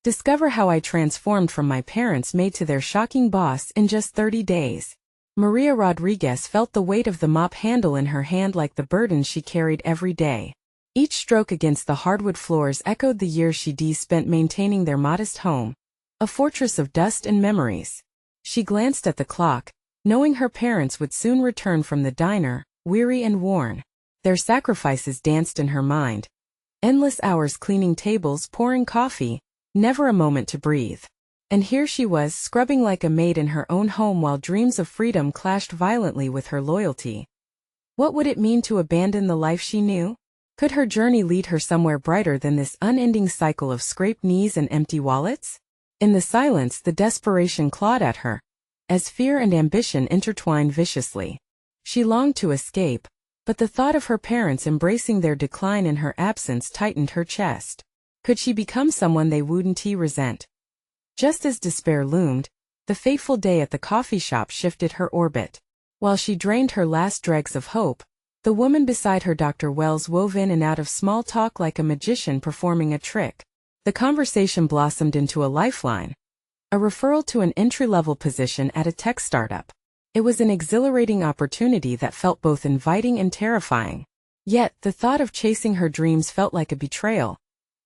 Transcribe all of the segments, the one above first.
Discover how I transformed from my parents' maid to their shocking boss in just 30 days. Maria Rodriguez felt the weight of the mop handle in her hand like the burden she carried every day. Each stroke against the hardwood floors echoed the years she spent maintaining their modest home, a fortress of dust and memories. She glanced at the clock, knowing her parents would soon return from the diner, weary and worn. Their sacrifices danced in her mind. Endless hours cleaning tables, pouring coffee, never a moment to breathe. And here she was, scrubbing like a maid in her own home while dreams of freedom clashed violently with her loyalty. What would it mean to abandon the life she knew? Could her journey lead her somewhere brighter than this unending cycle of scraped knees and empty wallets? In the silence, the desperation clawed at her, as fear and ambition intertwined viciously. She longed to escape, but the thought of her parents embracing their decline in her absence tightened her chest. Could she become someone they wouldn't resent? Just as despair loomed, the fateful day at the coffee shop shifted her orbit. While she drained her last dregs of hope, the woman beside her, Dr. Wells, wove in and out of small talk like a magician performing a trick. The conversation blossomed into a lifeline, a referral to an entry-level position at a tech startup. It was an exhilarating opportunity that felt both inviting and terrifying. Yet, the thought of chasing her dreams felt like a betrayal.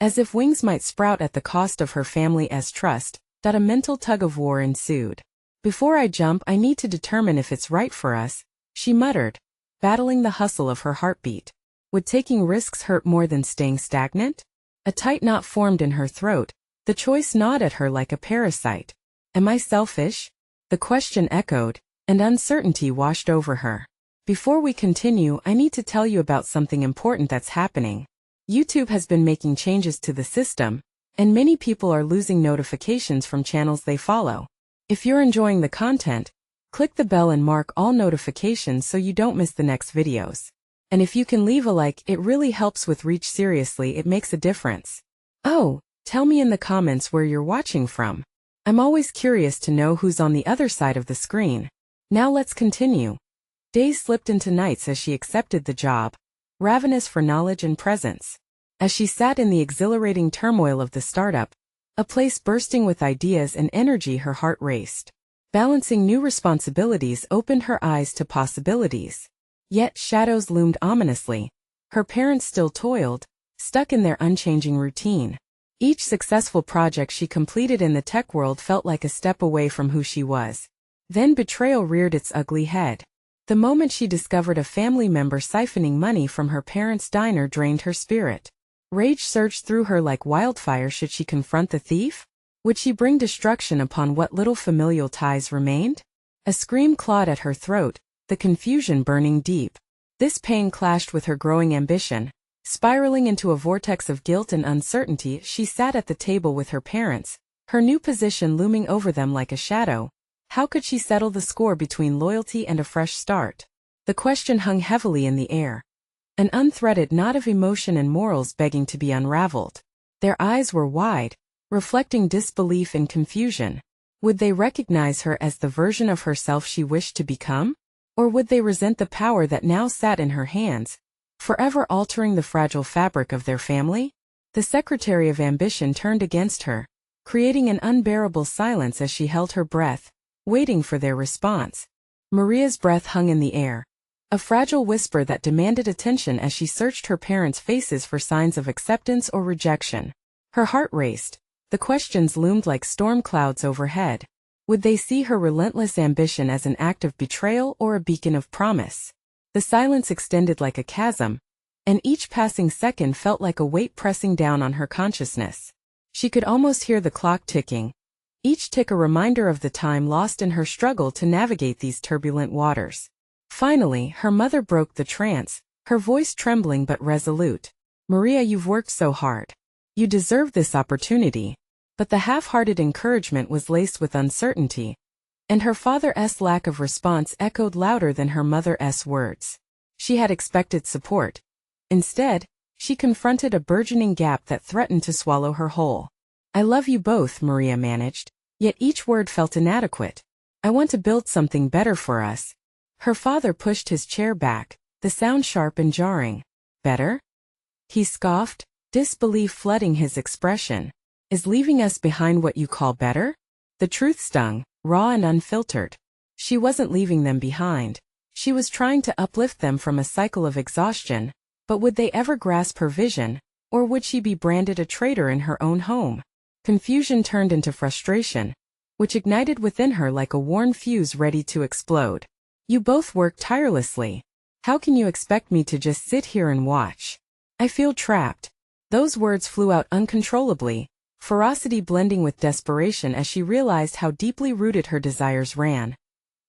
As if wings might sprout at the cost of her family's trust, a mental tug-of-war ensued. "Before I jump, I need to determine if it's right for us," she muttered, battling the hustle of her heartbeat. Would taking risks hurt more than staying stagnant? A tight knot formed in her throat, the choice gnawed at her like a parasite. Am I selfish? The question echoed, and uncertainty washed over her. Before we continue, I need to tell you about something important that's happening. YouTube has been making changes to the system, and many people are losing notifications from channels they follow. If you're enjoying the content, click the bell and mark all notifications so you don't miss the next videos. And if you can leave a like, it really helps with reach. Seriously, it makes a difference. Oh, tell me in the comments where you're watching from. I'm always curious to know who's on the other side of the screen. Now let's continue. Days slipped into nights as she accepted the job, ravenous for knowledge and presence. As she sat in the exhilarating turmoil of the startup, a place bursting with ideas and energy, her heart raced. Balancing new responsibilities opened her eyes to possibilities. Yet shadows loomed ominously. Her parents still toiled, stuck in their unchanging routine. Each successful project she completed in the tech world felt like a step away from who she was. Then betrayal reared its ugly head. The moment she discovered a family member siphoning money from her parents' diner drained her spirit. Rage surged through her like wildfire. Should she confront the thief? Would she bring destruction upon what little familial ties remained? A scream clawed at her throat, the confusion burning deep. This pain clashed with her growing ambition. Spiraling into a vortex of guilt and uncertainty, she sat at the table with her parents, her new position looming over them like a shadow. How could she settle the score between loyalty and a fresh start? The question hung heavily in the air, an unthreaded knot of emotion and morals begging to be unraveled. Their eyes were wide, reflecting disbelief and confusion. Would they recognize her as the version of herself she wished to become? Or would they resent the power that now sat in her hands, forever altering the fragile fabric of their family? The secretary of ambition turned against her, creating an unbearable silence as she held her breath, waiting for their response. Maria's breath hung in the air, a fragile whisper that demanded attention as she searched her parents' faces for signs of acceptance or rejection. Her heart raced. The questions loomed like storm clouds overhead. Would they see her relentless ambition as an act of betrayal or a beacon of promise? The silence extended like a chasm, and each passing second felt like a weight pressing down on her consciousness. She could almost hear the clock ticking, each tick a reminder of the time lost in her struggle to navigate these turbulent waters. Finally, her mother broke the trance, her voice trembling but resolute. "Maria, you've worked so hard. You deserve this opportunity." But the half-hearted encouragement was laced with uncertainty, and her father's lack of response echoed louder than her mother's words. She had expected support. Instead, she confronted a burgeoning gap that threatened to swallow her whole. "I love you both," Maria managed, yet each word felt inadequate. "I want to build something better for us." Her father pushed his chair back, the sound sharp and jarring. "Better?" he scoffed, disbelief flooding his expression. Is leaving us behind what you call better? The truth stung, raw and unfiltered. She wasn't leaving them behind. She was trying to uplift them from a cycle of exhaustion, but would they ever grasp her vision, or would she be branded a traitor in her own home? Confusion turned into frustration, which ignited within her like a worn fuse ready to explode. You both work tirelessly. How can you expect me to just sit here and watch? I feel trapped. Those words flew out uncontrollably, ferocity blending with desperation as she realized how deeply rooted her desires ran.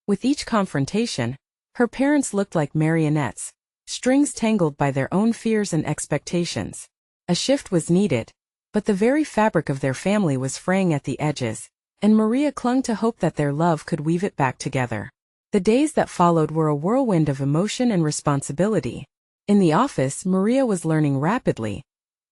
With each confrontation, her parents looked like marionettes, strings tangled by their own fears and expectations. A shift was needed, but the very fabric of their family was fraying at the edges, and Maria clung to hope that their love could weave it back together. The days that followed were a whirlwind of emotion and responsibility. In the office, Maria was learning rapidly,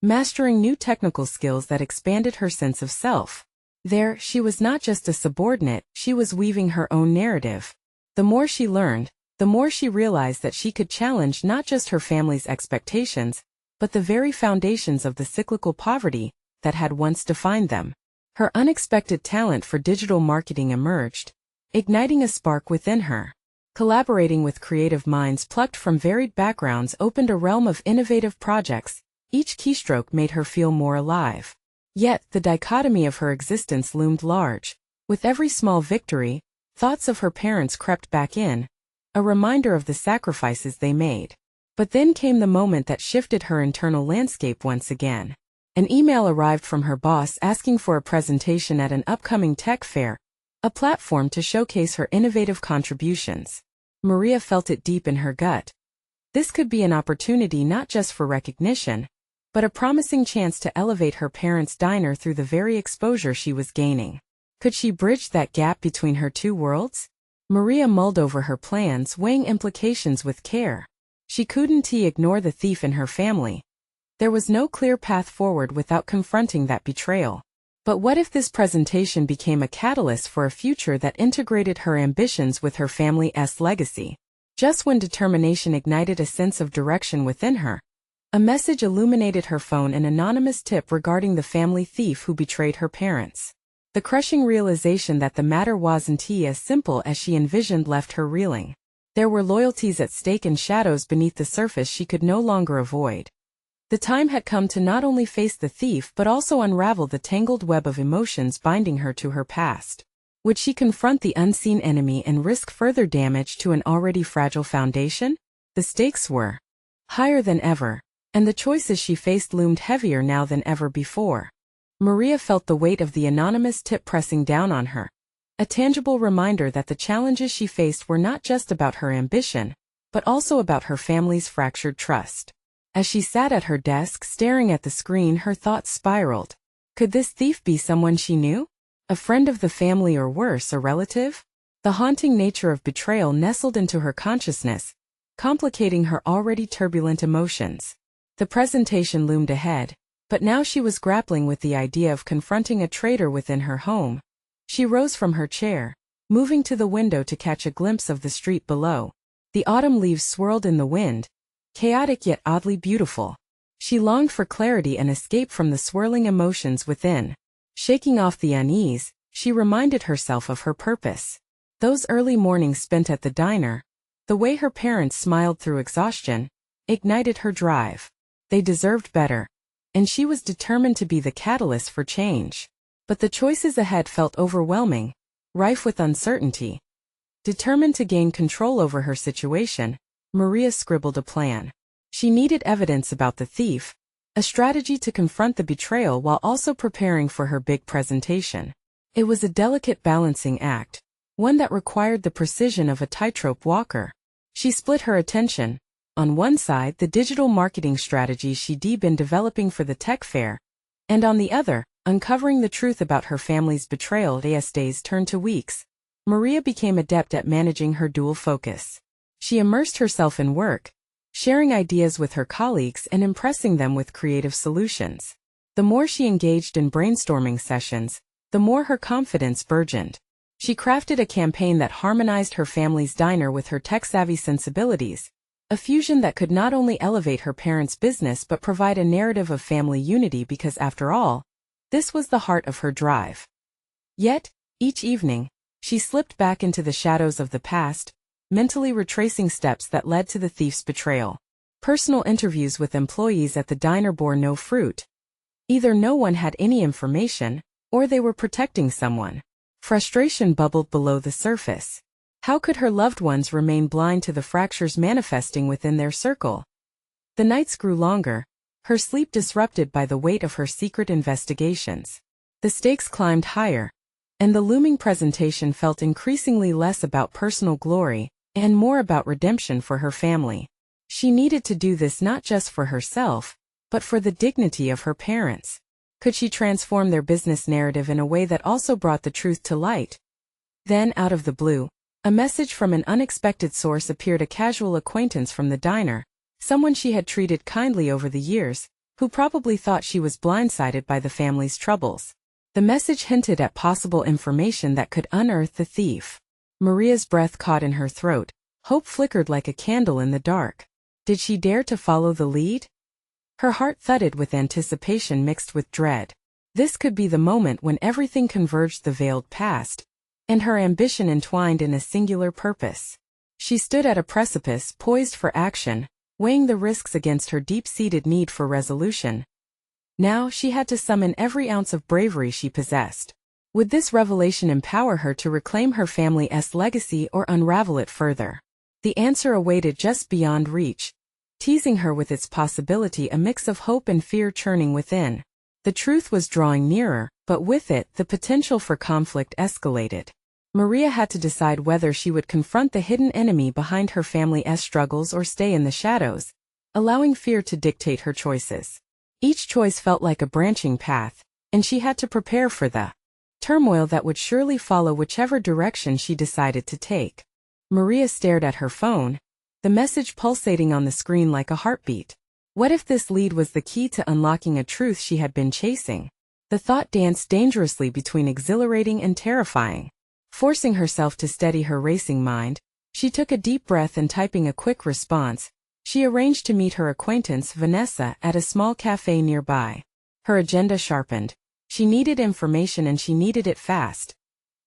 mastering new technical skills that expanded her sense of self. There, she was not just a subordinate, she was weaving her own narrative. The more she learned, the more she realized that she could challenge not just her family's expectations, but the very foundations of the cyclical poverty that had once defined them. Her unexpected talent for digital marketing emerged, igniting a spark within her. Collaborating with creative minds plucked from varied backgrounds opened a realm of innovative projects. Each keystroke made her feel more alive. Yet, the dichotomy of her existence loomed large. With every small victory, thoughts of her parents crept back in, a reminder of the sacrifices they made. But then came the moment that shifted her internal landscape once again. An email arrived from her boss asking for a presentation at an upcoming tech fair, a platform to showcase her innovative contributions. Maria felt it deep in her gut. This could be an opportunity not just for recognition, but a promising chance to elevate her parents' diner through the very exposure she was gaining. Could she bridge that gap between her two worlds? Maria mulled over her plans, weighing implications with care. She couldn't ignore the thief in her family. There was no clear path forward without confronting that betrayal. But what if this presentation became a catalyst for a future that integrated her ambitions with her family's legacy? Just when determination ignited a sense of direction within her, a message illuminated her phone, an anonymous tip regarding the family thief who betrayed her parents. The crushing realization that the matter wasn't as simple as she envisioned left her reeling. There were loyalties at stake and shadows beneath the surface she could no longer avoid. The time had come to not only face the thief but also unravel the tangled web of emotions binding her to her past. Would she confront the unseen enemy and risk further damage to an already fragile foundation? The stakes were higher than ever, and the choices she faced loomed heavier now than ever before. Maria felt the weight of the anonymous tip pressing down on her, a tangible reminder that the challenges she faced were not just about her ambition, but also about her family's fractured trust. As she sat at her desk staring at the screen, her thoughts spiraled. Could this thief be someone she knew? A friend of the family, or worse, a relative? The haunting nature of betrayal nestled into her consciousness, complicating her already turbulent emotions. The presentation loomed ahead, but now she was grappling with the idea of confronting a traitor within her home. She rose from her chair, moving to the window to catch a glimpse of the street below. The autumn leaves swirled in the wind, chaotic yet oddly beautiful. She longed for clarity and escape from the swirling emotions within. Shaking off the unease, she reminded herself of her purpose. Those early mornings spent at the diner, the way her parents smiled through exhaustion, ignited her drive. They deserved better, and she was determined to be the catalyst for change. But the choices ahead felt overwhelming, rife with uncertainty. Determined to gain control over her situation, Maria scribbled a plan. She needed evidence about the thief, a strategy to confront the betrayal while also preparing for her big presentation. It was a delicate balancing act, one that required the precision of a tightrope walker. She split her attention. On one side, the digital marketing strategy she'd been developing for the tech fair, and on the other, uncovering the truth about her family's betrayal. As days turned to weeks, Maria became adept at managing her dual focus. She immersed herself in work, sharing ideas with her colleagues and impressing them with creative solutions. The more she engaged in brainstorming sessions, the more her confidence burgeoned. She crafted a campaign that harmonized her family's diner with her tech-savvy sensibilities, a fusion that could not only elevate her parents' business but provide a narrative of family unity because, after all, This was the heart of her drive. Yet, each evening, she slipped back into the shadows of the past, mentally retracing steps that led to the thief's betrayal. Personal interviews with employees at the diner bore no fruit. Either no one had any information, or they were protecting someone. Frustration bubbled below the surface. How could her loved ones remain blind to the fractures manifesting within their circle? The nights grew longer, her sleep disrupted by the weight of her secret investigations. The stakes climbed higher, and the looming presentation felt increasingly less about personal glory and more about redemption for her family. She needed to do this not just for herself, but for the dignity of her parents. Could she transform their business narrative in a way that also brought the truth to light? Then, out of the blue, a message from an unexpected source appeared: a casual acquaintance from the diner, someone she had treated kindly over the years, who probably thought she was blindsided by the family's troubles. The message hinted at possible information that could unearth the thief. Maria's breath caught in her throat, hope flickered like a candle in the dark. Did she dare to follow the lead? Her heart thudded with anticipation mixed with dread. This could be the moment when everything converged: the veiled past, and her ambition entwined in a singular purpose. She stood at a precipice, poised for action, weighing the risks against her deep-seated need for resolution. Now she had to summon every ounce of bravery she possessed. Would this revelation empower her to reclaim her family's legacy or unravel it further? The answer awaited just beyond reach, teasing her with its possibility, a mix of hope and fear churning within. The truth was drawing nearer, but with it, the potential for conflict escalated. Maria had to decide whether she would confront the hidden enemy behind her family's struggles or stay in the shadows, allowing fear to dictate her choices. Each choice felt like a branching path, and she had to prepare for the turmoil that would surely follow whichever direction she decided to take. Maria stared at her phone, the message pulsating on the screen like a heartbeat. What if this lead was the key to unlocking a truth she had been chasing? The thought danced dangerously between exhilarating and terrifying. Forcing herself to steady her racing mind, she took a deep breath and, typing a quick response, she arranged to meet her acquaintance Vanessa at a small cafe nearby. Her agenda sharpened. She needed information, and she needed it fast.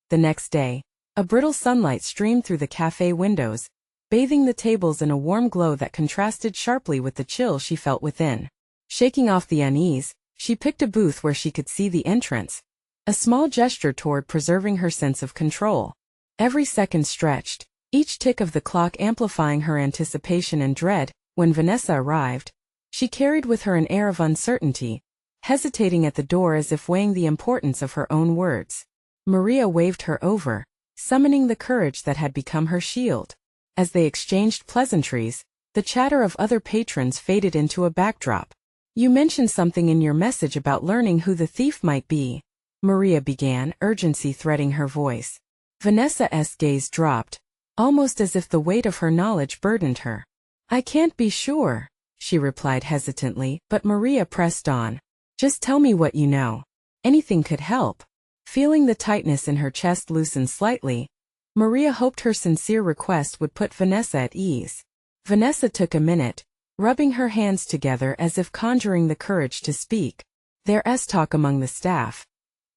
The next day, a brittle sunlight streamed through the cafe windows, bathing the tables in a warm glow that contrasted sharply with the chill she felt within. Shaking off the unease, she picked a booth where she could see the entrance, a small gesture toward preserving her sense of control. Every second stretched, each tick of the clock amplifying her anticipation and dread. When Vanessa arrived, she carried with her an air of uncertainty, hesitating at the door as if weighing the importance of her own words. Maria waved her over, summoning the courage that had become her shield. As they exchanged pleasantries, the chatter of other patrons faded into a backdrop. "You mentioned something in your message about learning who the thief might be," Maria began, urgency threading her voice. Vanessa's gaze dropped, almost as if the weight of her knowledge burdened her. "I can't be sure," she replied hesitantly, but Maria pressed on. "Just tell me what you know. Anything could help." Feeling the tightness in her chest loosen slightly, Maria hoped her sincere request would put Vanessa at ease. Vanessa took a minute, rubbing her hands together as if conjuring the courage to speak. "There's talk among the staff.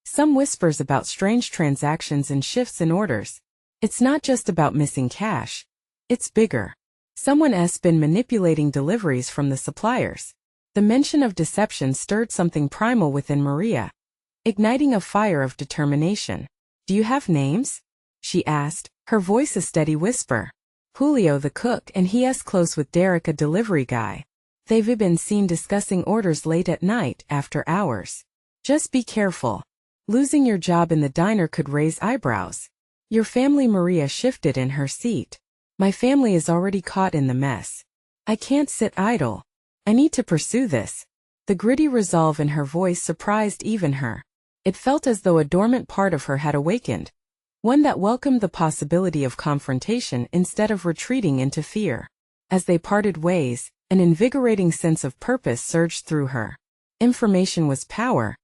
Some whispers about strange transactions and shifts in orders. It's not just about missing cash. It's bigger. Someone's been manipulating deliveries from the suppliers." The mention of deception stirred something primal within Maria, igniting a fire of determination. "Do you have names?" she asked, her voice a steady whisper. "Julio the cook, and he's close with Derek, a delivery guy. They've been seen discussing orders late at night, after hours. Just be careful. Losing your job in the diner could raise eyebrows." "Your family?" Maria shifted in her seat. "My family is already caught in the mess. I can't sit idle. I need to pursue this." The gritty resolve in her voice surprised even her. It felt as though a dormant part of her had awakened, one that welcomed the possibility of confrontation instead of retreating into fear. As they parted ways, an invigorating sense of purpose surged through her. Information was power.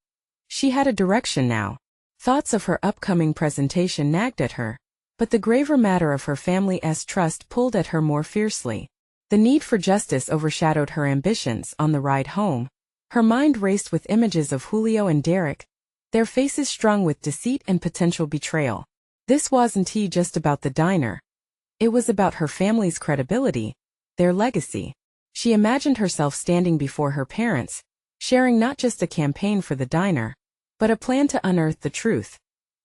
She had a direction now. Thoughts of her upcoming presentation nagged at her, but the graver matter of her family's trust pulled at her more fiercely. The need for justice overshadowed her ambitions. On the ride home, her mind raced with images of Julio and Derek, their faces strung with deceit and potential betrayal. This wasn't just about the diner. It was about her family's credibility, their legacy. She imagined herself standing before her parents, sharing not just a campaign for the diner, but a plan to unearth the truth.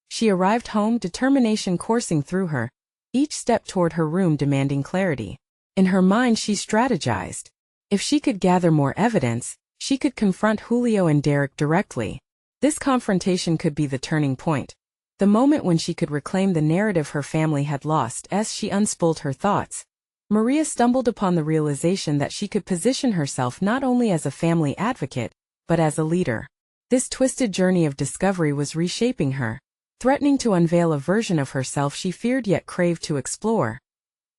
She arrived home, determination coursing through her, each step toward her room demanding clarity. In her mind she strategized. If she could gather more evidence, she could confront Julio and Derek directly. This confrontation could be the turning point. The moment when she could reclaim the narrative her family had lost. As she unspooled her thoughts, Maria stumbled upon the realization that she could position herself not only as a family advocate, but as a leader. This twisted journey of discovery was reshaping her, threatening to unveil a version of herself she feared yet craved to explore.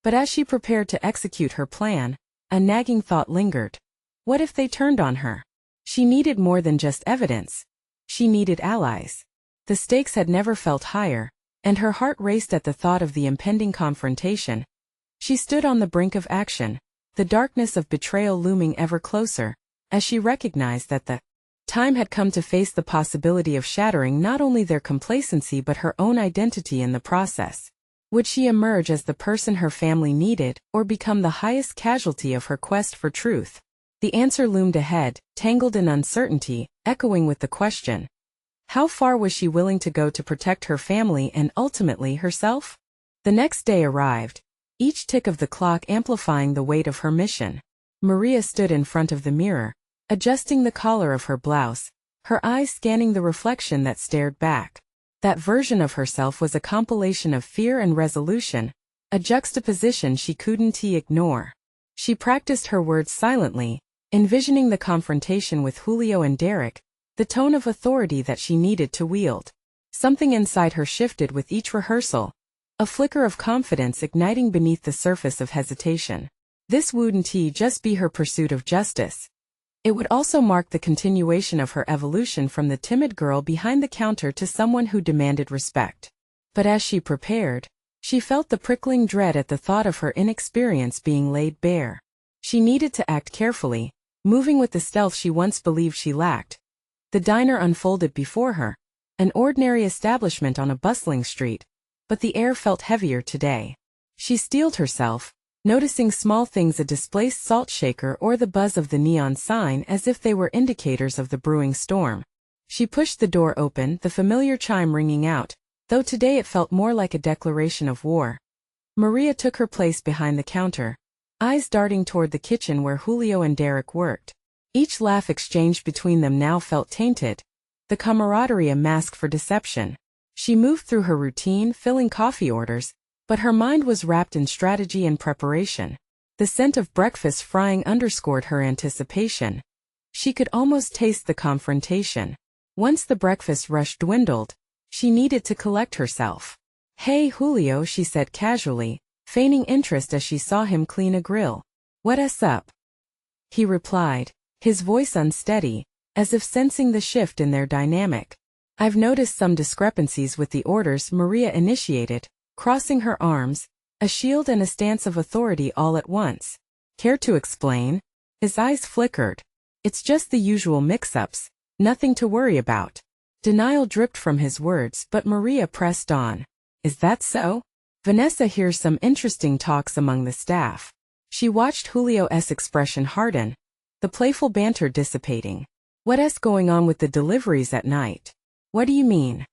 But as she prepared to execute her plan, a nagging thought lingered. What if they turned on her? She needed more than just evidence. She needed allies. The stakes had never felt higher, and her heart raced at the thought of the impending confrontation. She stood on the brink of action, the darkness of betrayal looming ever closer, as she recognized that the time had come to face the possibility of shattering not only their complacency but her own identity in the process. Would she emerge as the person her family needed, or become the highest casualty of her quest for truth? The answer loomed ahead, tangled in uncertainty, echoing with the question: how far was she willing to go to protect her family and ultimately herself? The next day arrived, each tick of the clock amplifying the weight of her mission. Maria stood in front of the mirror, adjusting the collar of her blouse, her eyes scanning the reflection that stared back. That version of herself was a compilation of fear and resolution, a juxtaposition she couldn't ignore. She practiced her words silently, envisioning the confrontation with Julio and Derek, the tone of authority that she needed to wield. Something inside her shifted with each rehearsal, a flicker of confidence igniting beneath the surface of hesitation. This wouldn't just be her pursuit of justice. It would also mark the continuation of her evolution from the timid girl behind the counter to someone who demanded respect. But as she prepared, she felt the prickling dread at the thought of her inexperience being laid bare. She needed to act carefully, moving with the stealth she once believed she lacked. The diner unfolded before her, an ordinary establishment on a bustling street, but the air felt heavier today. She steeled herself, noticing small things, a displaced salt shaker or the buzz of the neon sign, as if they were indicators of the brewing storm. She pushed the door open, the familiar chime ringing out, though today it felt more like a declaration of war. Maria took her place behind the counter, eyes darting toward the kitchen where Julio and Derek worked. Each laugh exchanged between them now felt tainted, the camaraderie a mask for deception. She moved through her routine, filling coffee orders, but her mind was wrapped in strategy and preparation. The scent of breakfast frying underscored her anticipation. She could almost taste the confrontation. Once the breakfast rush dwindled, she needed to collect herself. "Hey Julio," she said casually, feigning interest as she saw him clean a grill. "What's up?" he replied, his voice unsteady, as if sensing the shift in their dynamic. "I've noticed some discrepancies with the orders," Maria initiated, crossing her arms, a shield and a stance of authority all at once. "Care to explain?" His eyes flickered. "It's just the usual mix-ups, nothing to worry about." Denial dripped from his words, but Maria pressed on. "Is that so? Vanessa hears some interesting talks among the staff." She watched Julio's expression harden, the playful banter dissipating. "What's going on with the deliveries at night?" "What do you mean?"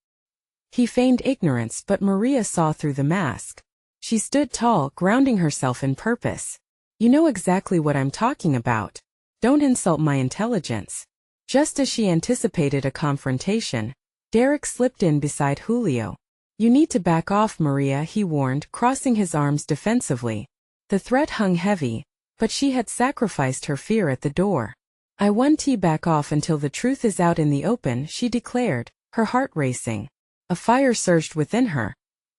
He feigned ignorance, but Maria saw through the mask. She stood tall, grounding herself in purpose. "You know exactly what I'm talking about. Don't insult my intelligence." Just as she anticipated a confrontation, Derek slipped in beside Julio. "You need to back off, Maria," he warned, crossing his arms defensively. The threat hung heavy, but she had sacrificed her fear at the door. "I want to back off until the truth is out in the open," she declared, her heart racing. A fire surged within her,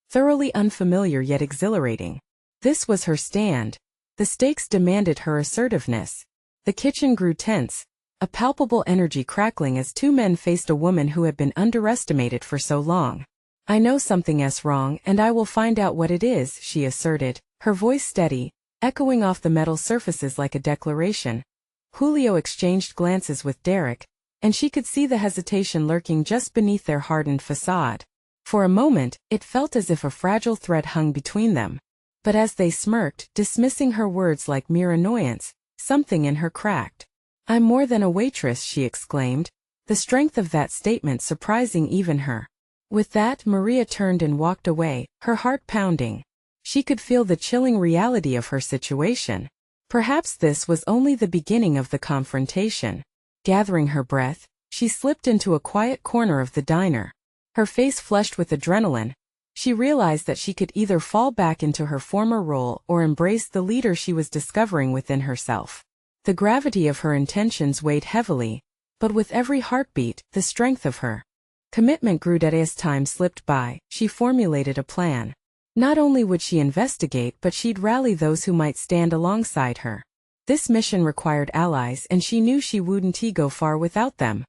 thoroughly unfamiliar yet exhilarating. This was her stand. The stakes demanded her assertiveness. The kitchen grew tense, a palpable energy crackling as two men faced a woman who had been underestimated for so long. "I know something's wrong, and I will find out what it is," she asserted, her voice steady, echoing off the metal surfaces like a declaration. Julio exchanged glances with Derek, and she could see the hesitation lurking just beneath their hardened facade. For a moment, it felt as if a fragile thread hung between them. But as they smirked, dismissing her words like mere annoyance, something in her cracked. "I'm more than a waitress," she exclaimed, the strength of that statement surprising even her. With that, Maria turned and walked away, her heart pounding. She could feel the chilling reality of her situation. Perhaps this was only the beginning of the confrontation. Gathering her breath, she slipped into a quiet corner of the diner. Her face flushed with adrenaline. She realized that she could either fall back into her former role or embrace the leader she was discovering within herself. The gravity of her intentions weighed heavily, but with every heartbeat, the strength of her commitment grew. As time slipped by, she formulated a plan. Not only would she investigate, but she'd rally those who might stand alongside her. This mission required allies, and she knew she wouldn't go far without them.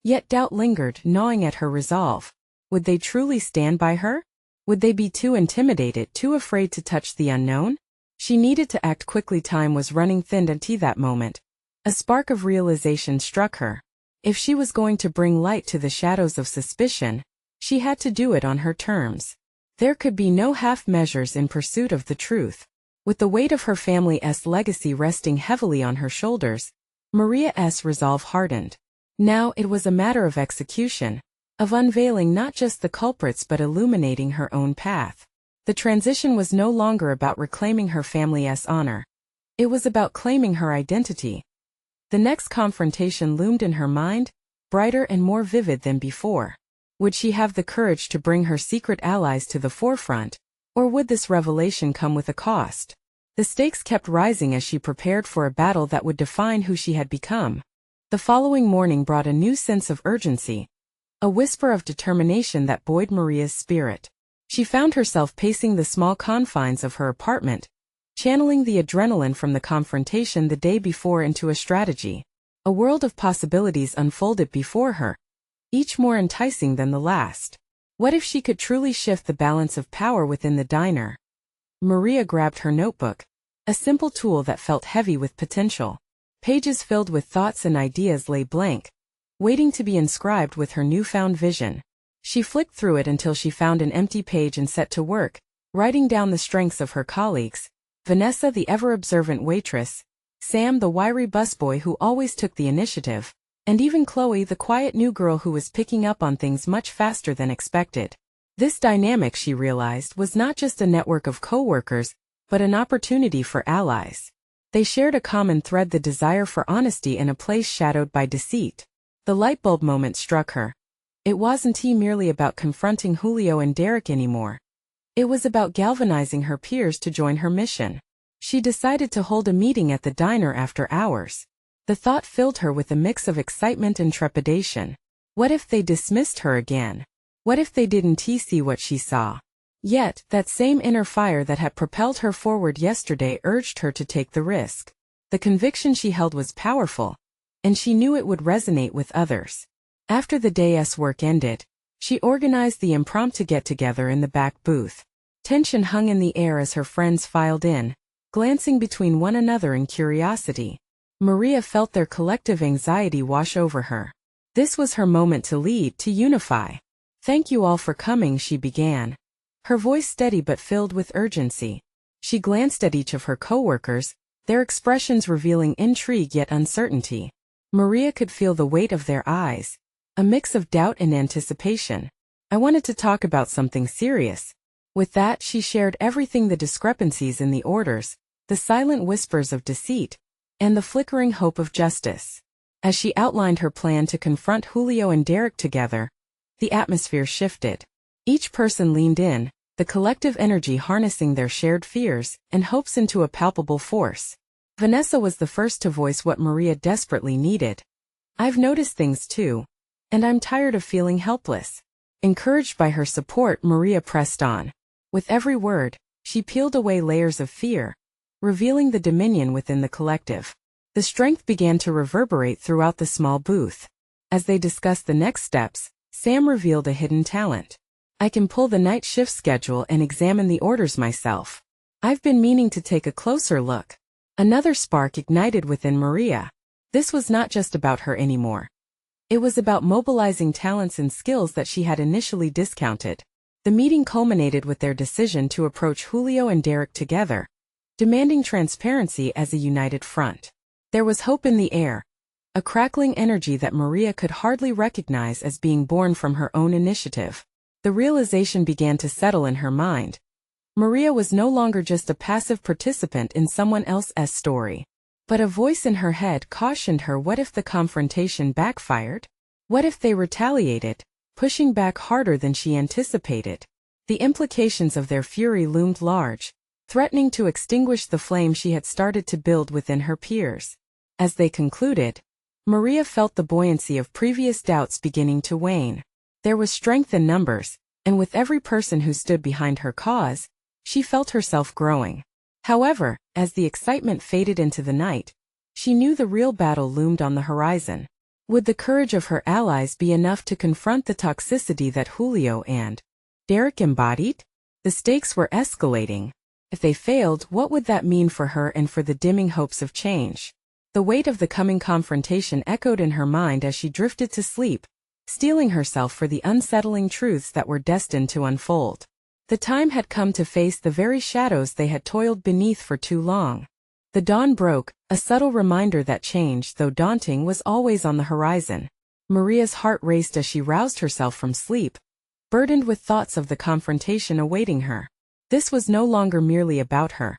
Yet doubt lingered, gnawing at her resolve. Would they truly stand by her? Would they be too intimidated, too afraid to touch the unknown? She needed to act quickly. Time was running thin at that moment. A spark of realization struck her. If she was going to bring light to the shadows of suspicion, she had to do it on her terms. There could be no half measures in pursuit of the truth. With the weight of her family's legacy resting heavily on her shoulders, Maria's resolve hardened. Now it was a matter of execution, of unveiling not just the culprits but illuminating her own path. The transition was no longer about reclaiming her family's honor. It was about claiming her identity. The next confrontation loomed in her mind, brighter and more vivid than before. Would she have the courage to bring her secret allies to the forefront, or would this revelation come with a cost? The stakes kept rising as she prepared for a battle that would define who she had become. The following morning brought a new sense of urgency, a whisper of determination that buoyed Maria's spirit. She found herself pacing the small confines of her apartment, channeling the adrenaline from the confrontation the day before into a strategy. A world of possibilities unfolded before her, each more enticing than the last. What if she could truly shift the balance of power within the diner? Maria grabbed her notebook, a simple tool that felt heavy with potential. Pages filled with thoughts and ideas lay blank, waiting to be inscribed with her newfound vision. She flicked through it until she found an empty page and set to work, writing down the strengths of her colleagues: Vanessa, the ever-observant waitress; Sam, the wiry busboy who always took the initiative; and even Chloe, the quiet new girl who was picking up on things much faster than expected. This dynamic, she realized, was not just a network of coworkers, but an opportunity for allies. They shared a common thread: the desire for honesty in a place shadowed by deceit. The lightbulb moment struck her. It wasn't merely about confronting Julio and Derek anymore. It was about galvanizing her peers to join her mission. She decided to hold a meeting at the diner after hours. The thought filled her with a mix of excitement and trepidation. What if they dismissed her again? What if they didn't see what she saw? Yet, that same inner fire that had propelled her forward yesterday urged her to take the risk. The conviction she held was powerful, and she knew it would resonate with others. After the day's work ended, she organized the impromptu get-together in the back booth. Tension hung in the air as her friends filed in, glancing between one another in curiosity. Maria felt their collective anxiety wash over her. This was her moment to lead, to unify. "Thank you all for coming," she began, her voice steady but filled with urgency. She glanced at each of her coworkers, their expressions revealing intrigue yet uncertainty. Maria could feel the weight of their eyes, a mix of doubt and anticipation. "I wanted to talk about something serious." With that, she shared everything: the discrepancies in the orders, the silent whispers of deceit, and the flickering hope of justice. As she outlined her plan to confront Julio and Derek together, the atmosphere shifted. Each person leaned in, the collective energy harnessing their shared fears and hopes into a palpable force. Vanessa was the first to voice what Maria desperately needed. "I've noticed things too, and I'm tired of feeling helpless." Encouraged by her support, Maria pressed on. With every word, she peeled away layers of fear, revealing the dominion within the collective. The strength began to reverberate throughout the small booth. As they discussed the next steps, Sam revealed a hidden talent. "I can pull the night shift schedule and examine the orders myself. I've been meaning to take a closer look." Another spark ignited within Maria. This was not just about her anymore. It was about mobilizing talents and skills that she had initially discounted. The meeting culminated with their decision to approach Julio and Derek together, demanding transparency as a united front. There was hope in the air, a crackling energy that Maria could hardly recognize as being born from her own initiative. The realization began to settle in her mind. Maria was no longer just a passive participant in someone else's story. But a voice in her head cautioned her: what if the confrontation backfired? What if they retaliated, pushing back harder than she anticipated? The implications of their fury loomed large, threatening to extinguish the flame she had started to build within her peers. As they concluded, Maria felt the buoyancy of previous doubts beginning to wane. There was strength in numbers, and with every person who stood behind her cause, she felt herself growing. However, as the excitement faded into the night, she knew the real battle loomed on the horizon. Would the courage of her allies be enough to confront the toxicity that Julio and Derek embodied? The stakes were escalating. If they failed, what would that mean for her and for the dimming hopes of change? The weight of the coming confrontation echoed in her mind as she drifted to sleep, steeling herself for the unsettling truths that were destined to unfold. The time had come to face the very shadows they had toiled beneath for too long. The dawn broke, a subtle reminder that change, though daunting, was always on the horizon. Maria's heart raced as she roused herself from sleep, burdened with thoughts of the confrontation awaiting her. This was no longer merely about her.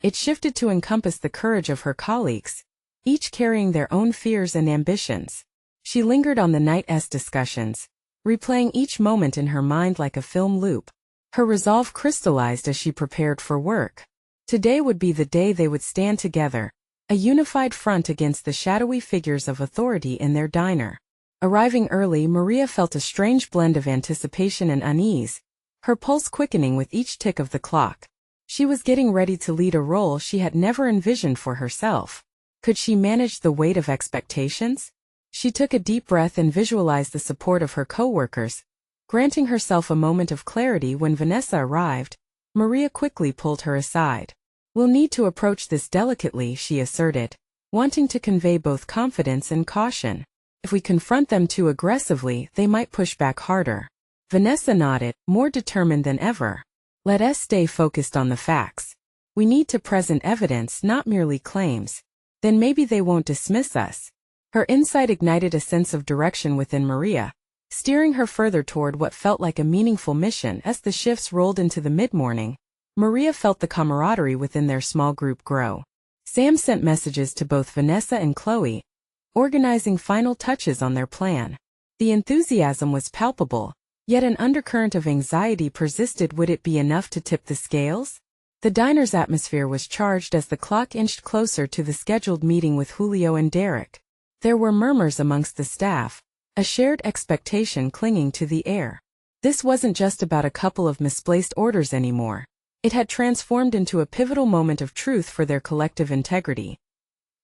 It shifted to encompass the courage of her colleagues, each carrying their own fears and ambitions. She lingered on the night's discussions, replaying each moment in her mind like a film loop. Her resolve crystallized as she prepared for work. Today would be the day they would stand together, a unified front against the shadowy figures of authority in their diner. Arriving early, Maria felt a strange blend of anticipation and unease, her pulse quickening with each tick of the clock. She was getting ready to lead a role she had never envisioned for herself. Could she manage the weight of expectations? She took a deep breath and visualized the support of her coworkers, granting herself a moment of clarity. When Vanessa arrived, Maria quickly pulled her aside. "We'll need to approach this delicately," she asserted, wanting to convey both confidence and caution. "If we confront them too aggressively, they might push back harder." Vanessa nodded, more determined than ever. "Let us stay focused on the facts. We need to present evidence, not merely claims. Then maybe they won't dismiss us." Her insight ignited a sense of direction within Maria, steering her further toward what felt like a meaningful mission. As the shifts rolled into the mid-morning, Maria felt the camaraderie within their small group grow. Sam sent messages to both Vanessa and Chloe, organizing final touches on their plan. The enthusiasm was palpable, yet an undercurrent of anxiety persisted. Would it be enough to tip the scales? The diner's atmosphere was charged as the clock inched closer to the scheduled meeting with Julio and Derek. There were murmurs amongst the staff, a shared expectation clinging to the air. This wasn't just about a couple of misplaced orders anymore. It had transformed into a pivotal moment of truth for their collective integrity.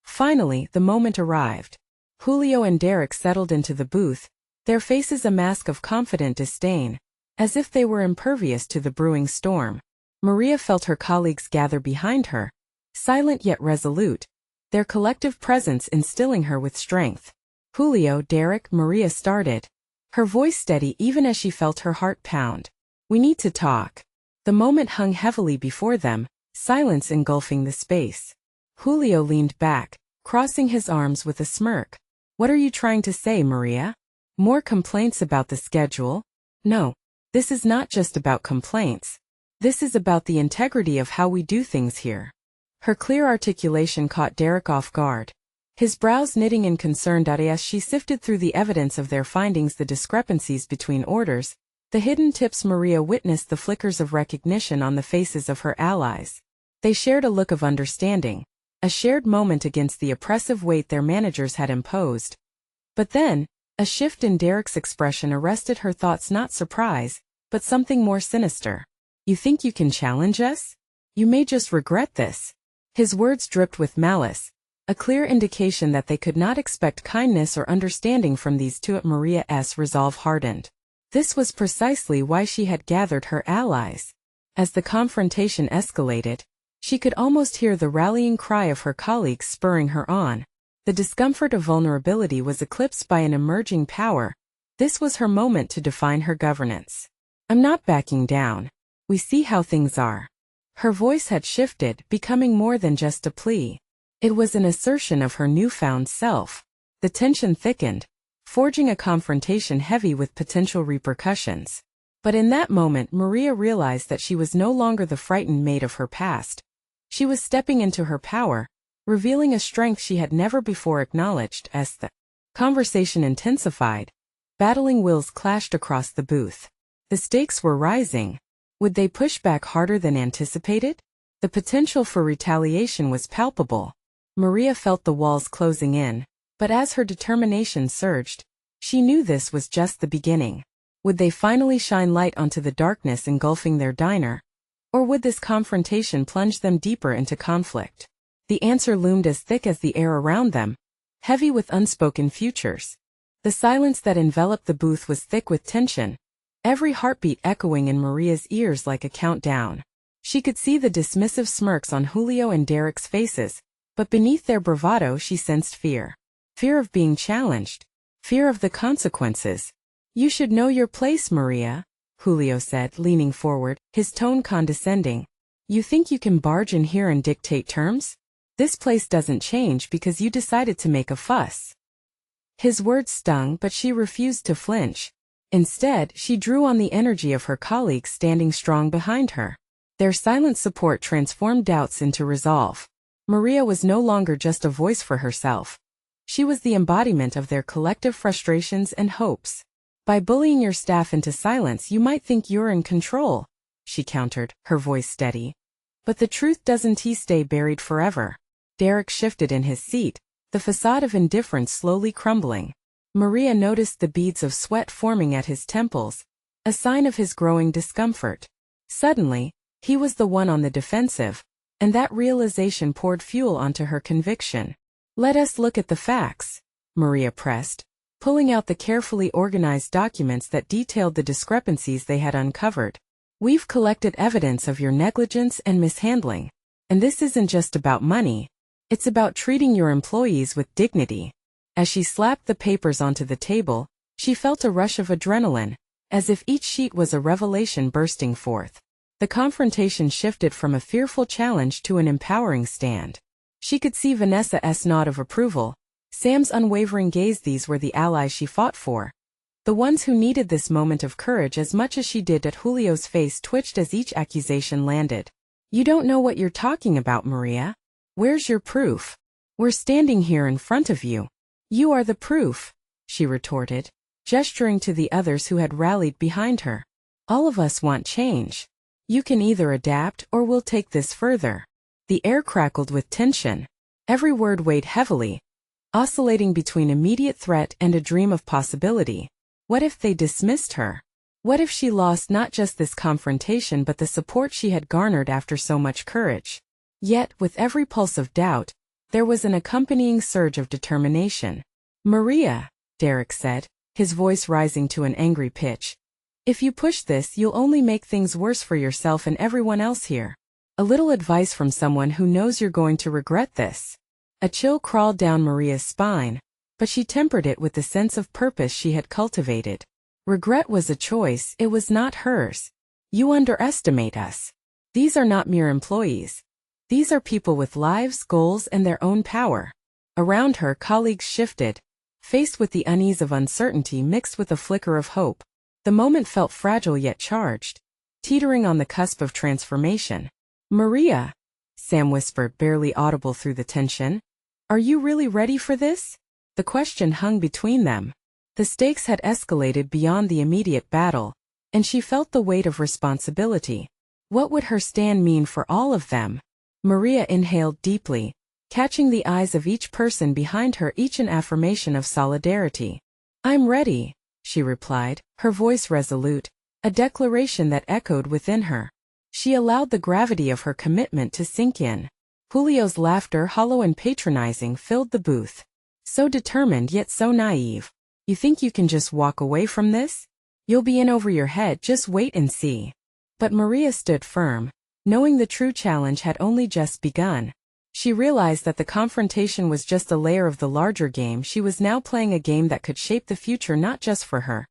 Finally, the moment arrived. Julio and Derek settled into the booth, their faces a mask of confident disdain, as if they were impervious to the brewing storm. Maria felt her colleagues gather behind her, silent yet resolute, their collective presence instilling her with strength. "Julio, Derek," Maria started, her voice steady even as she felt her heart pound. "We need to talk." The moment hung heavily before them, silence engulfing the space. Julio leaned back, crossing his arms with a smirk. "What are you trying to say, Maria? More complaints about the schedule?" "No. This is not just about complaints. This is about the integrity of how we do things here." Her clear articulation caught Derek off guard, his brows knitting in concern. As she sifted through the evidence of their findings, the discrepancies between orders, the hidden tips, Maria witnessed the flickers of recognition on the faces of her allies. They shared a look of understanding, a shared moment against the oppressive weight their managers had imposed. But then, a shift in Derek's expression arrested her thoughts. Not surprise, but something more sinister. "You think you can challenge us? You may just regret this." His words dripped with malice, a clear indication that they could not expect kindness or understanding from these two. Maria's resolve hardened. This was precisely why she had gathered her allies. As the confrontation escalated, she could almost hear the rallying cry of her colleagues spurring her on. The discomfort of vulnerability was eclipsed by an emerging power. This was her moment to define her governance. I'm not backing down. We see how things are. Her voice had shifted, becoming more than just a plea. It was an assertion of her newfound self. The tension thickened, forging a confrontation heavy with potential repercussions. But in that moment, Maria realized that she was no longer the frightened maid of her past. She was stepping into her power, revealing a strength she had never before acknowledged. As the conversation intensified, battling wills clashed across the booth. The stakes were rising. Would they push back harder than anticipated? The potential for retaliation was palpable. Maria felt the walls closing in, but as her determination surged, she knew this was just the beginning. Would they finally shine light onto the darkness engulfing their diner? Or would this confrontation plunge them deeper into conflict? The answer loomed as thick as the air around them, heavy with unspoken futures. The silence that enveloped the booth was thick with tension, every heartbeat echoing in Maria's ears like a countdown. She could see the dismissive smirks on Julio and Derek's faces, but beneath their bravado she sensed fear. Fear of being challenged. Fear of the consequences. You should know your place, Maria, Julio said, leaning forward, his tone condescending. You think you can barge in here and dictate terms? This place doesn't change because you decided to make a fuss. His words stung, but she refused to flinch. Instead, she drew on the energy of her colleagues standing strong behind her. Their silent support transformed doubts into resolve. Maria was no longer just a voice for herself. She was the embodiment of their collective frustrations and hopes. By bullying your staff into silence, you might think you're in control, she countered, her voice steady. But the truth doesn't stay buried forever. Derek shifted in his seat, the facade of indifference slowly crumbling. Maria noticed the beads of sweat forming at his temples, a sign of his growing discomfort. Suddenly, he was the one on the defensive, and that realization poured fuel onto her conviction. Let us look at the facts, Maria pressed, pulling out the carefully organized documents that detailed the discrepancies they had uncovered. We've collected evidence of your negligence and mishandling. And this isn't just about money. It's about treating your employees with dignity. As she slapped the papers onto the table, she felt a rush of adrenaline, as if each sheet was a revelation bursting forth. The confrontation shifted from a fearful challenge to an empowering stand. She could see Vanessa's nod of approval, Sam's unwavering gaze. These were the allies she fought for. The ones who needed this moment of courage as much as she did. That Julio's face twitched as each accusation landed. You don't know what you're talking about, Maria. Where's your proof? We're standing here in front of you. You are the proof, she retorted, gesturing to the others who had rallied behind her. All of us want change. You can either adapt or we'll take this further. The air crackled with tension. Every word weighed heavily, oscillating between immediate threat and a dream of possibility. What if they dismissed her? What if she lost not just this confrontation but the support she had garnered after so much courage? Yet, with every pulse of doubt, there was an accompanying surge of determination. Maria, Derek said, his voice rising to an angry pitch. If you push this, you'll only make things worse for yourself and everyone else here. A little advice from someone who knows you're going to regret this. A chill crawled down Maria's spine, but she tempered it with the sense of purpose she had cultivated. Regret was a choice, it was not hers. You underestimate us. These are not mere employees. These are people with lives, goals, and their own power. Around her, colleagues shifted, faced with the unease of uncertainty mixed with a flicker of hope. The moment felt fragile yet charged, teetering on the cusp of transformation. Maria, Sam whispered, barely audible through the tension. Are you really ready for this? The question hung between them. The stakes had escalated beyond the immediate battle, and she felt the weight of responsibility. What would her stand mean for all of them? Maria inhaled deeply, catching the eyes of each person behind her, each an affirmation of solidarity. I'm ready, she replied, her voice resolute, a declaration that echoed within her. She allowed the gravity of her commitment to sink in. Julio's laughter, hollow and patronizing, filled the booth. So determined yet so naive. You think you can just walk away from this? You'll be in over your head, just wait and see. But Maria stood firm, knowing the true challenge had only just begun. She realized that the confrontation was just a layer of the larger game. She was now playing a game that could shape the future not just for her,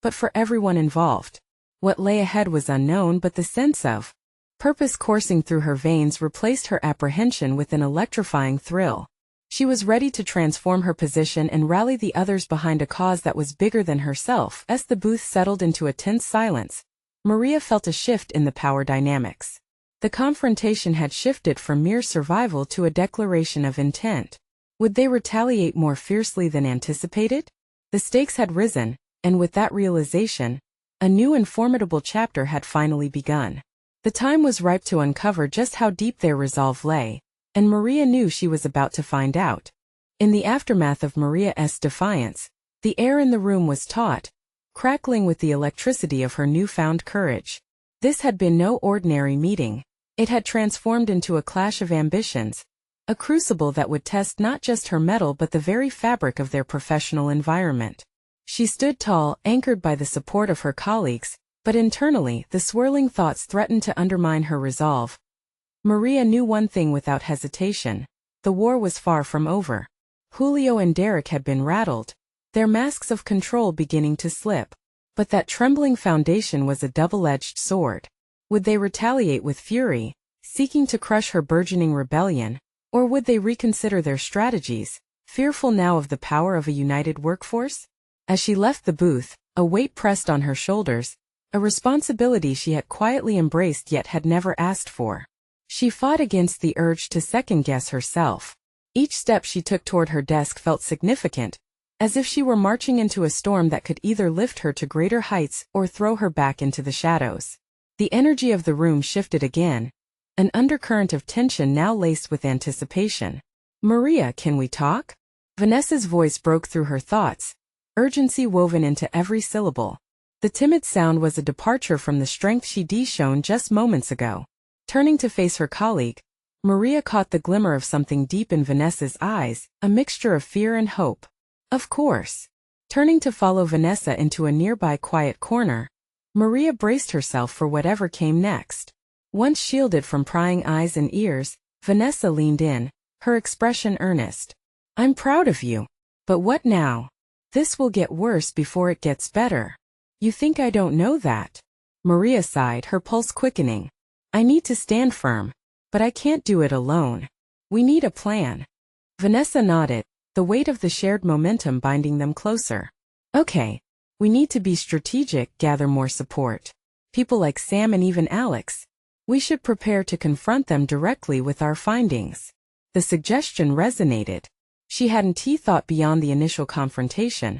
but for everyone involved. What lay ahead was unknown, but the sense of purpose coursing through her veins replaced her apprehension with an electrifying thrill. She was ready to transform her position and rally the others behind a cause that was bigger than herself. As the booth settled into a tense silence, Maria felt a shift in the power dynamics. The confrontation had shifted from mere survival to a declaration of intent. Would they retaliate more fiercely than anticipated? The stakes had risen, and with that realization, a new and formidable chapter had finally begun. The time was ripe to uncover just how deep their resolve lay, and Maria knew she was about to find out. In the aftermath of Maria's defiance, the air in the room was taut, crackling with the electricity of her newfound courage. This had been no ordinary meeting. It had transformed into a clash of ambitions, a crucible that would test not just her mettle but the very fabric of their professional environment. She stood tall, anchored by the support of her colleagues, but internally the swirling thoughts threatened to undermine her resolve. Maria knew one thing without hesitation: the war was far from over. Julio and Derek had been rattled, their masks of control beginning to slip. But that trembling foundation was a double-edged sword. Would they retaliate with fury, seeking to crush her burgeoning rebellion, or would they reconsider their strategies, fearful now of the power of a united workforce? As she left the booth, a weight pressed on her shoulders, a responsibility she had quietly embraced yet had never asked for. She fought against the urge to second-guess herself. Each step she took toward her desk felt significant, as if she were marching into a storm that could either lift her to greater heights or throw her back into the shadows. The energy of the room shifted again, an undercurrent of tension now laced with anticipation. "Maria, can we talk?" Vanessa's voice broke through her thoughts, urgency woven into every syllable. The timid sound was a departure from the strength she'd shown just moments ago. Turning to face her colleague, Maria caught the glimmer of something deep in Vanessa's eyes, a mixture of fear and hope. "Of course." Turning to follow Vanessa into a nearby quiet corner, Maria braced herself for whatever came next. Once shielded from prying eyes and ears, Vanessa leaned in, her expression earnest. "I'm proud of you. But what now? This will get worse before it gets better." "You think I don't know that?" Maria sighed, her pulse quickening. "I need to stand firm, but I can't do it alone. We need a plan." Vanessa nodded, the weight of the shared momentum binding them closer. "Okay. We need to be strategic, gather more support. People like Sam and even Alex. We should prepare to confront them directly with our findings." The suggestion resonated. She hadn't thought beyond the initial confrontation,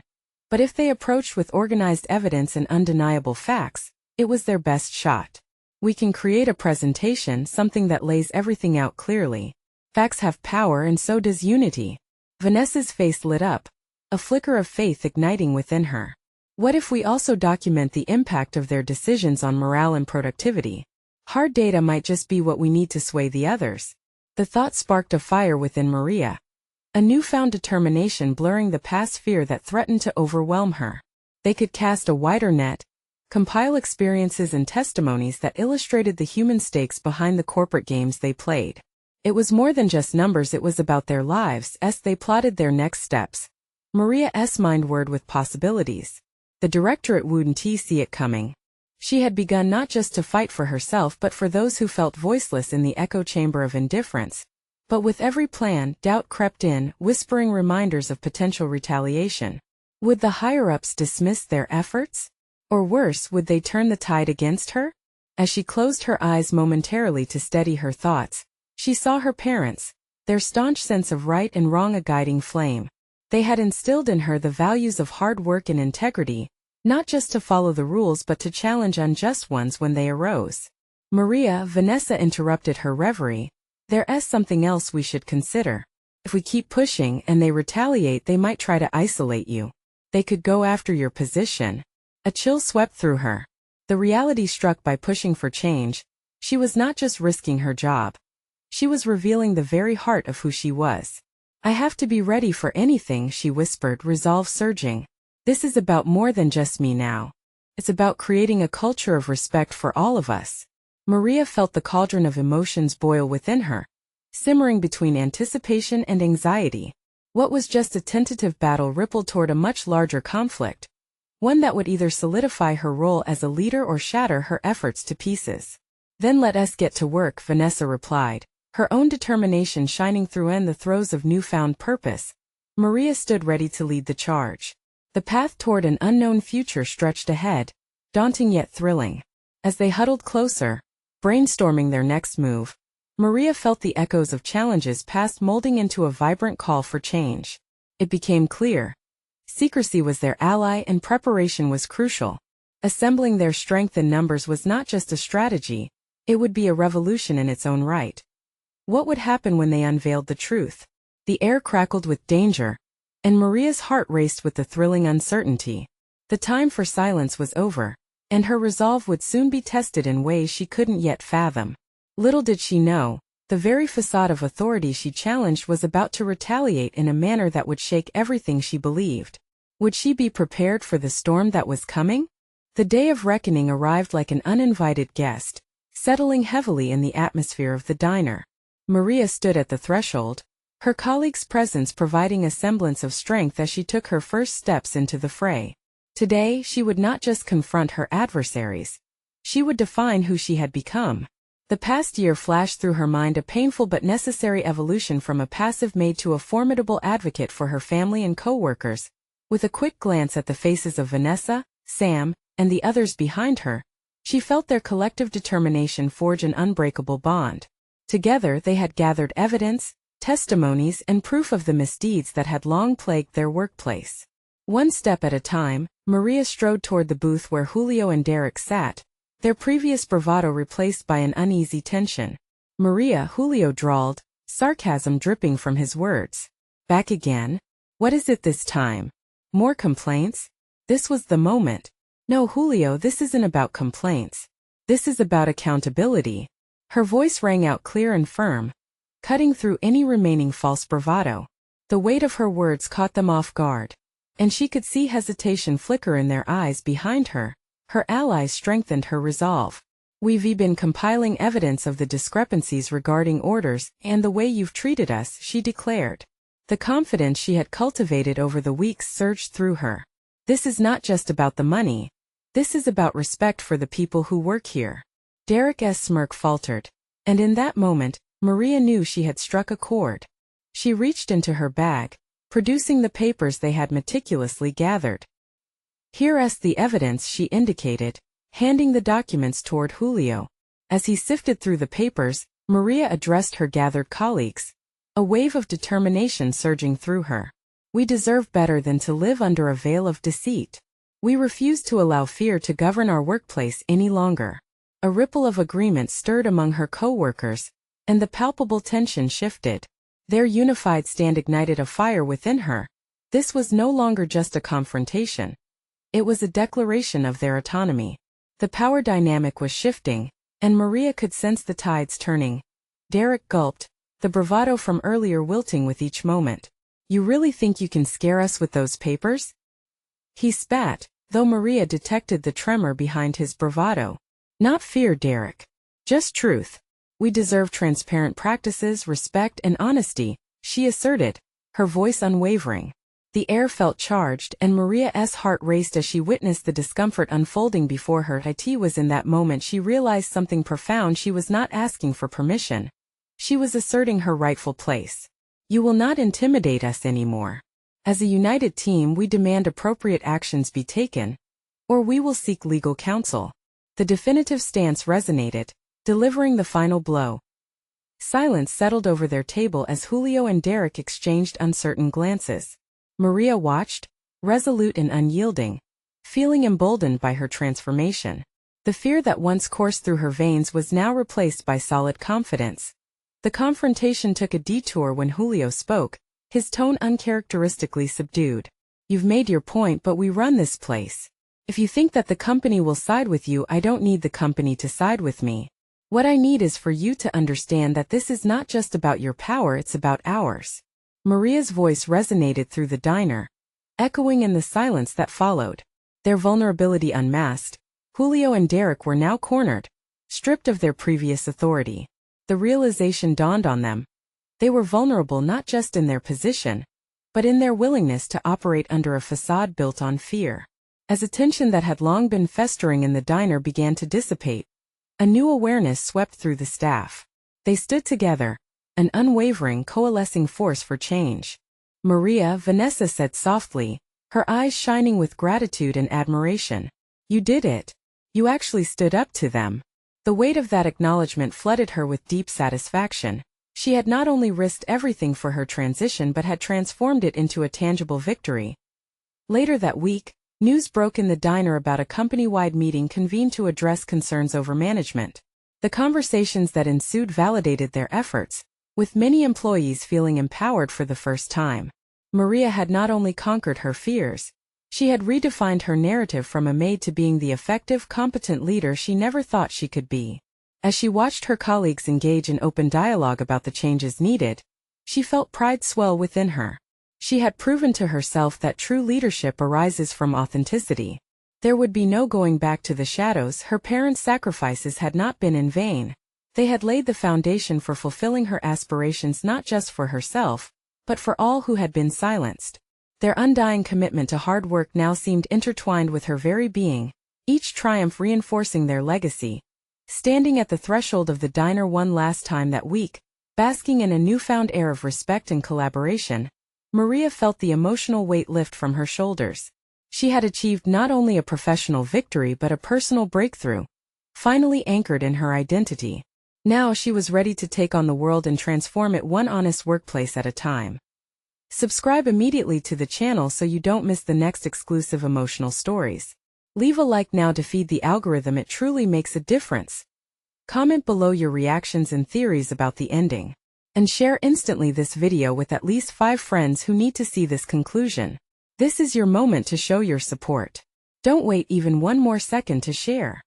but if they approached with organized evidence and undeniable facts, it was their best shot. "We can create a presentation, something that lays everything out clearly. Facts have power and so does unity." Vanessa's face lit up, a flicker of faith igniting within her. "What if we also document the impact of their decisions on morale and productivity? Hard data might just be what we need to sway the others." The thought sparked a fire within Maria, a newfound determination blurring the past fear that threatened to overwhelm her. They could cast a wider net, compile experiences and testimonies that illustrated the human stakes behind the corporate games they played. It was more than just numbers, it was about their lives as they plotted their next steps. Maria's mind whirred with possibilities. The directorate wouldn't see it coming. She had begun not just to fight for herself but for those who felt voiceless in the echo chamber of indifference. But with every plan, doubt crept in, whispering reminders of potential retaliation. Would the higher-ups dismiss their efforts? Or worse, would they turn the tide against her? As she closed her eyes momentarily to steady her thoughts, she saw her parents, their staunch sense of right and wrong a guiding flame. They had instilled in her the values of hard work and integrity, not just to follow the rules but to challenge unjust ones when they arose. "Maria," Vanessa interrupted her reverie, "there's something else we should consider. If we keep pushing and they retaliate, they might try to isolate you. They could go after your position." A chill swept through her. The reality struck by pushing for change, she was not just risking her job. She was revealing the very heart of who she was. "I have to be ready for anything," she whispered, resolve surging. "This is about more than just me now. It's about creating a culture of respect for all of us." Maria felt the cauldron of emotions boil within her. simmering between anticipation and anxiety. What was just a tentative battle rippled toward a much larger conflict, one that would either solidify her role as a leader or shatter her efforts to pieces. "Then let us get to work," Vanessa replied, her own determination shining through in the throes of newfound purpose. Maria stood ready to lead the charge. The path toward an unknown future stretched ahead, daunting yet thrilling. As they huddled closer, brainstorming their next move, Maria felt the echoes of challenges past molding into a vibrant call for change. It became clear. Secrecy was their ally and preparation was crucial. Assembling their strength in numbers was not just a strategy, it would be a revolution in its own right. What would happen when they unveiled the truth? The air crackled with danger, and Maria's heart raced with the thrilling uncertainty. The time for silence was over, and her resolve would soon be tested in ways she couldn't yet fathom. Little did she know, the very facade of authority she challenged was about to retaliate in a manner that would shake everything she believed. Would she be prepared for the storm that was coming? The day of reckoning arrived like an uninvited guest, settling heavily in the atmosphere of the diner. Maria stood at the threshold, her colleague's presence providing a semblance of strength as she took her first steps into the fray. Today, she would not just confront her adversaries. She would define who she had become. The past year flashed through her mind, a painful but necessary evolution from a passive maid to a formidable advocate for her family and coworkers. With a quick glance at the faces of Vanessa, Sam, and the others behind her, she felt their collective determination forge an unbreakable bond. Together they had gathered evidence, testimonies, and proof of the misdeeds that had long plagued their workplace. One step at a time, Maria strode toward the booth where Julio and Derek sat, their previous bravado replaced by an uneasy tension. "Maria," Julio drawled, sarcasm dripping from his words. "Back again? What is it this time? More complaints?" This was the moment. "No, Julio, this isn't about complaints. This is about accountability." Her voice rang out clear and firm, cutting through any remaining false bravado. The weight of her words caught them off guard, and she could see hesitation flicker in their eyes behind her. Her allies strengthened her resolve. "We've been compiling evidence of the discrepancies regarding orders and the way you've treated us," she declared. The confidence she had cultivated over the weeks surged through her. "This is not just about the money. This is about respect for the people who work here." Derek's smirk faltered, and in that moment, Maria knew she had struck a chord. She reached into her bag, producing the papers they had meticulously gathered. "Here's the evidence," she indicated, handing the documents toward Julio. As he sifted through the papers, Maria addressed her gathered colleagues, a wave of determination surging through her. "We deserve better than to live under a veil of deceit. We refuse to allow fear to govern our workplace any longer." A ripple of agreement stirred among her coworkers, and the palpable tension shifted. Their unified stand ignited a fire within her. This was no longer just a confrontation. It was a declaration of their autonomy. The power dynamic was shifting, and Maria could sense the tides turning. Derek gulped, the bravado from earlier wilting with each moment. "You really think you can scare us with those papers?" He spat, though Maria detected the tremor behind his bravado. "Not fear, Derek. Just truth. We deserve transparent practices, respect, and honesty," she asserted, her voice unwavering. The air felt charged, and Maria's heart raced as she witnessed the discomfort unfolding before her. It was in that moment she realized something profound. She was not asking for permission. She was asserting her rightful place. "You will not intimidate us anymore. As a united team, we demand appropriate actions be taken, or we will seek legal counsel." The definitive stance resonated, delivering the final blow. Silence settled over their table as Julio and Derek exchanged uncertain glances. Maria watched, resolute and unyielding, feeling emboldened by her transformation. The fear that once coursed through her veins was now replaced by solid confidence. The confrontation took a detour when Julio spoke, his tone uncharacteristically subdued. "You've made your point, but we run this place. If you think that the company will side with you, I don't need the company to side with me. What I need is for you to understand that this is not just about your power, it's about ours." Maria's voice resonated through the diner, echoing in the silence that followed. Their vulnerability unmasked, Julio and Derek were now cornered, stripped of their previous authority. The realization dawned on them. They were vulnerable not just in their position, but in their willingness to operate under a facade built on fear. As a tension that had long been festering in the diner began to dissipate, a new awareness swept through the staff. They stood together, an unwavering, coalescing force for change. "Maria," Vanessa said softly, her eyes shining with gratitude and admiration. "You did it. You actually stood up to them." The weight of that acknowledgement flooded her with deep satisfaction. She had not only risked everything for her transition but had transformed it into a tangible victory. Later that week, news broke in the diner about a company-wide meeting convened to address concerns over management. The conversations that ensued validated their efforts, with many employees feeling empowered for the first time. Maria had not only conquered her fears, she had redefined her narrative from a maid to being the effective, competent leader she never thought she could be. As she watched her colleagues engage in open dialogue about the changes needed, she felt pride swell within her. She had proven to herself that true leadership arises from authenticity. There would be no going back to the shadows. Her parents' sacrifices had not been in vain. They had laid the foundation for fulfilling her aspirations not just for herself, but for all who had been silenced. Their undying commitment to hard work now seemed intertwined with her very being, each triumph reinforcing their legacy. Standing at the threshold of the diner one last time that week, basking in a newfound air of respect and collaboration, Maria felt the emotional weight lift from her shoulders. She had achieved not only a professional victory but a personal breakthrough, finally anchored in her identity. Now she was ready to take on the world and transform it one honest workplace at a time. Subscribe immediately to the channel so you don't miss the next exclusive emotional stories. Leave a like now to feed the algorithm. It truly makes a difference. Comment below your reactions and theories about the ending. And share instantly this video with at least 5 friends who need to see this conclusion. This is your moment to show your support. Don't wait even one more second to share.